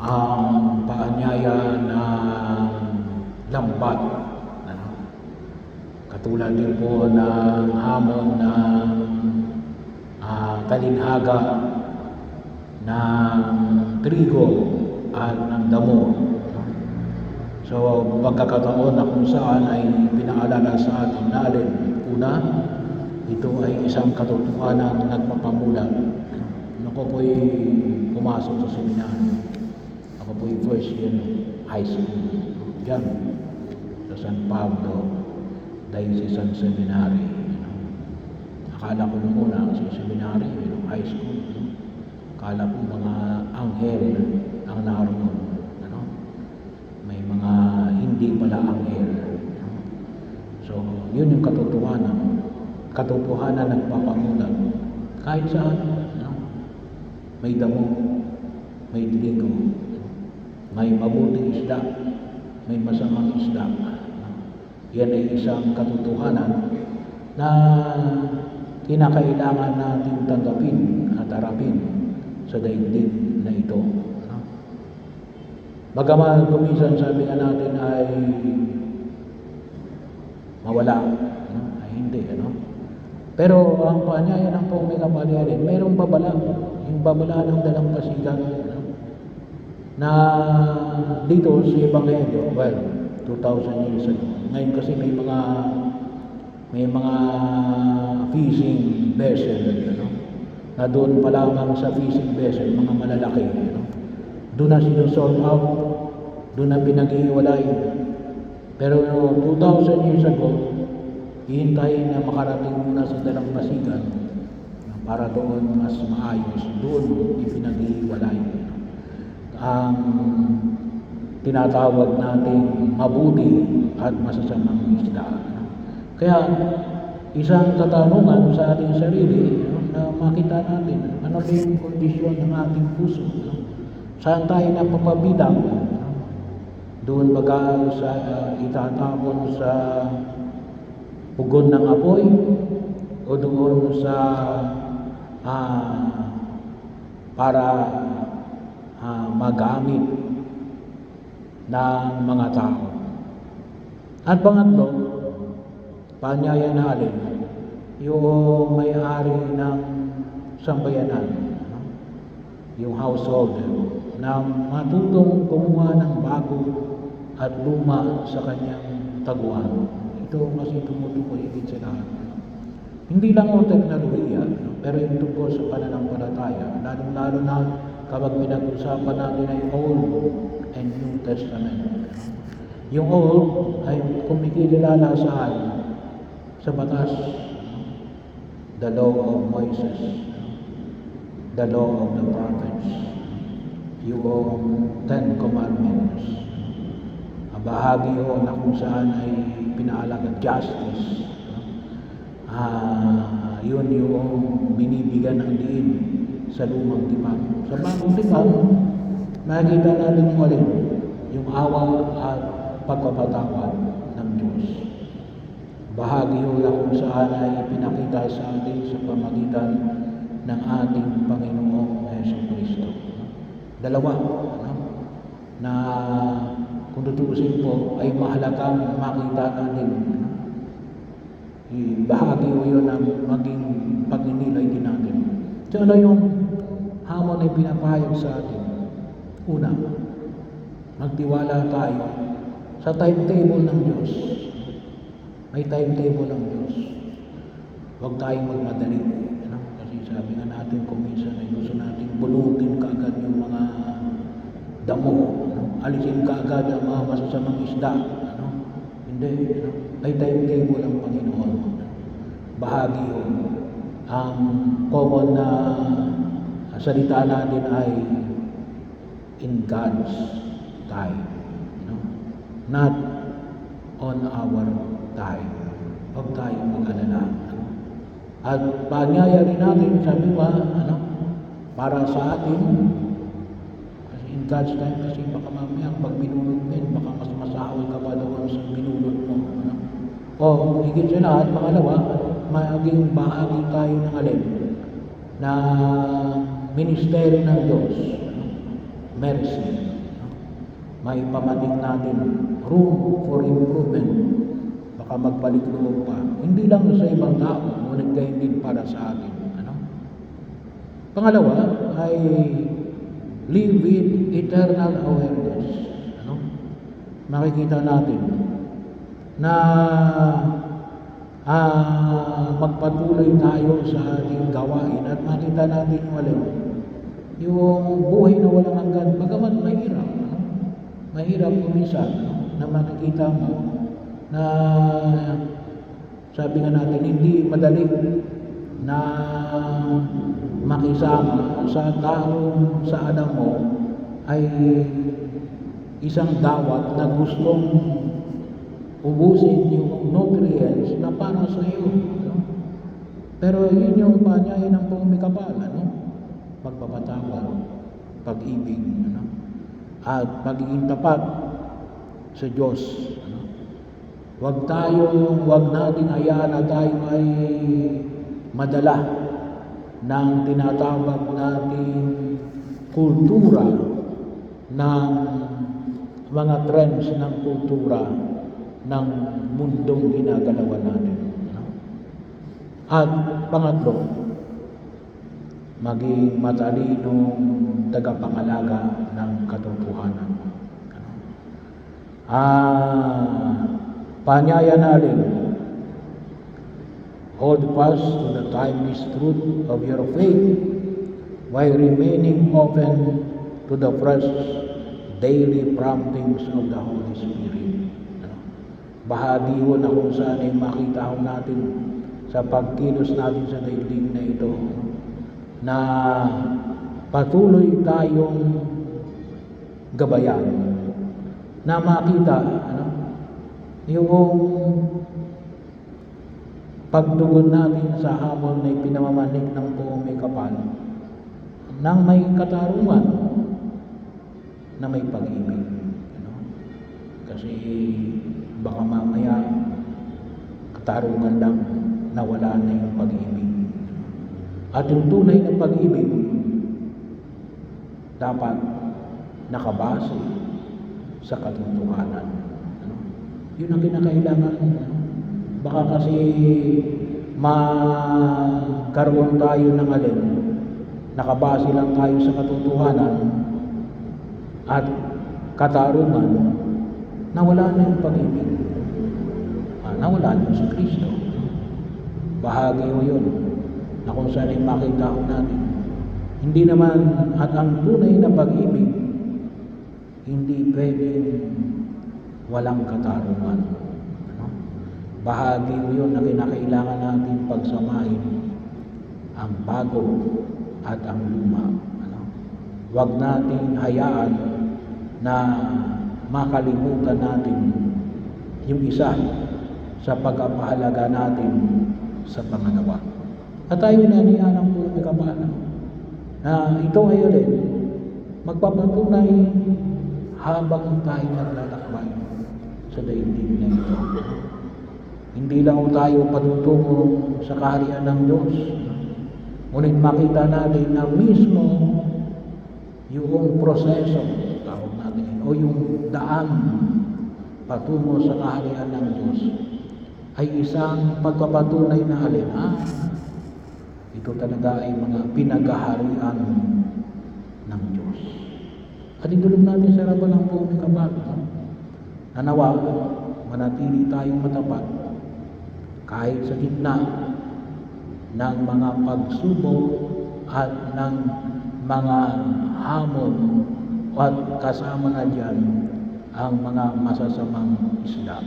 ang paanyaya ng lambat. Ano? Katulad din po ng hamon ng kalinhaga ng trigo at ng damo. So, pagkakataon na kung saan ay pinaalala sa atin na una, ito ay isang katotohanan na nagpapamulat. Ako po'y pumasok sa seminaryo. Ako po'y first year high school. Diyan, sa San Pablo, Diocesan Seminary. Akala ko nung una sa seminary, high school. Akala ko mga anghel ang naroon. May mga hindi pala anghel. So, yun yung katotohanan. Katotohanan nagpapamulat. Kahit saan, may damo, may trigo, may mabuting isda, may masamang isda. Yan ay isang katotohanan na kinakailangan natin tanggapin at harapin sa daigdig na ito. Bagaman kuminsan sabi nga natin ay mawala, ay hindi, Pero ang paanyaya ng pong may kapalian, mayroong babala, yung babala ng dalampasigan na dito sa Ebanghelyo, 2,000 years ago. Ngayon kasi may mga fishing vessel, na doon pa lamang sa fishing vessel, mga malalaki, doon na sinusort out, doon na pinag-iwalay. Pero 2,000 years ago, hihintayin na makarating muna sa dalampasigan para doon mas maayos, doon ipinag-iwalay ang tinatawag nating mabuti at masasamang isda. Kaya isang katanungan sa ating sarili na makita natin ano ba yung kondisyon ng ating puso. Saan tayo napapabilang? Doon baga sa itatapon sa pugon ng apoy o doon sa para magamit ng mga tao. At pangatlo, paanyaya na alin, yung may-ari ng sambayanan, yung householder, na matutong kumuha ng bago at luma sa kanyang taguan. Ito kasi tumutukoy higit sa lahat. Hindi lang ang teknolohiya, pero yung tungkol sa pananampalataya, lalong-lalo na kapag pinag-usapan natin ay Old and New Testament. Yung Old ay kumikilala saan? Sa batas, the law of Moses, the law of the prophets, yung Ten Commandments. Bahagi yun na kung saan ay pinaalaga justice. Yun yung binibigyan ng diin sa lumang tipan. Sa bagong tipan, makikita natin yung alin, yung awa at pagpapatawad ng Diyos. Bahagi yun na kung saan ay pinakita sa atin sa pamagitan ng ating Panginoong Jesucristo. Dalawa, na kung tutuusin po ay mahalagang makita natin. Bahagi ko yun na maging pagninilay din natin. So ano yung hamon ay pinapahayag sa atin? Una, magtiwala tayo sa timetable ng Diyos. May timetable ng Diyos. Huwag tayong magmadali. Kasi sabi nga natin kung minsan ay gusto natin bulutin kaagad yung mga damo. Alisin kaagad ang mga masasamang isda. Hindi. May timetable ang Panginoon. Bahagi yun. Ang common na salita natin ay in God's time. Not on our time. Huwag tayong mag-alala. At paanyaya rin natin, sabi ba, para sa atin, kasi in God's time, kasi baka mamaya, pag binulot mo yun, baka mas masahol ka pa doon sa binulot mo. O, higit sa lahat, pangalawa, maging bahagi tayo ng alin, na ministeryo ng Diyos, mercy. maipamanig natin room for improvement. Baka magbalik loob pa. Hindi lang sa ibang tao, ngunit gayon din para sa atin. Ano? Pangalawa ay live with eternal awareness. Ano? Makikita natin na magpatuloy tayo sa ating gawain at makita natin yung buhay na walang hanggan. Bagamat mahirap, ano? Mahirap kuminsan, no? Na makikita mo na sabi nga natin hindi madali na makisama sa taong sa alam mo ay isang dawat na gustong ubusin yung nutrients na para sa iyo. No? Pero yun yung panyayin ng pumikapal, ano? Pagpapatawad, pag-ibig, ano? At pagiging tapat sa Diyos. Ano? Huwag nating hayaan na tayo ay madala ng tinatawag nating kultura ng mga trends ng kultura ng mundong ginagalawan natin. At pangatlo, maging matalinong tagapangalaga ng katotohanan. Panyaya natin, hold fast to the timeless truth of your faith while remaining open to the fresh daily promptings of the Holy Spirit. Bahagi ho na kung saan ay makita ho natin sa pagkilos natin sa daigdig na ito na patuloy tayong gabayan na makita yung pagtugon natin sa hamon na pinamamanig ng pumikapal nang may katarungan na may pag-ibig. Kasi baka mamaya katarungan lang nawala na yung pag-ibig. At yung tunay na pag-ibig dapat nakabase sa katotohanan. Yun ang kinakailangan. Baka kasi magkaroon tayo ng nakabase lang tayo sa katotohanan at katarungan, nawala na yung pag-ibig. Nawala na si Kristo. Bahagi mo yun na kung saan ay makita ko natin. Hindi naman, at ang tunay na pag-ibig, hindi pwedeng walang katarungan. Bahagi mo yun na kinakailangan natin pagsamahin ang bago at ang luma. Huwag nating hayaan na makalimutan natin yung isa sa pagpapahalaga natin sa pangalawa. At tayo naniyan ang pumikapal na ito ay magpapatunay habang tayo naglalakbay sa daigdig na ito. Hindi lang tayo patutungo sa kaharian ng Diyos, ngunit makita natin na mismo yung proseso, tawag natin, o yung daan patungo sa kaharian ng Diyos ay isang pagpapatunay na ito talaga ay mga pinaghaharian ng Diyos. At idulog natin sa harapan ng pumikapal na nawa manatili tayong matapat kahit sa gitna ng mga pagsubok at ng mga hamon at kasama na dyan ang mga masasamang isda.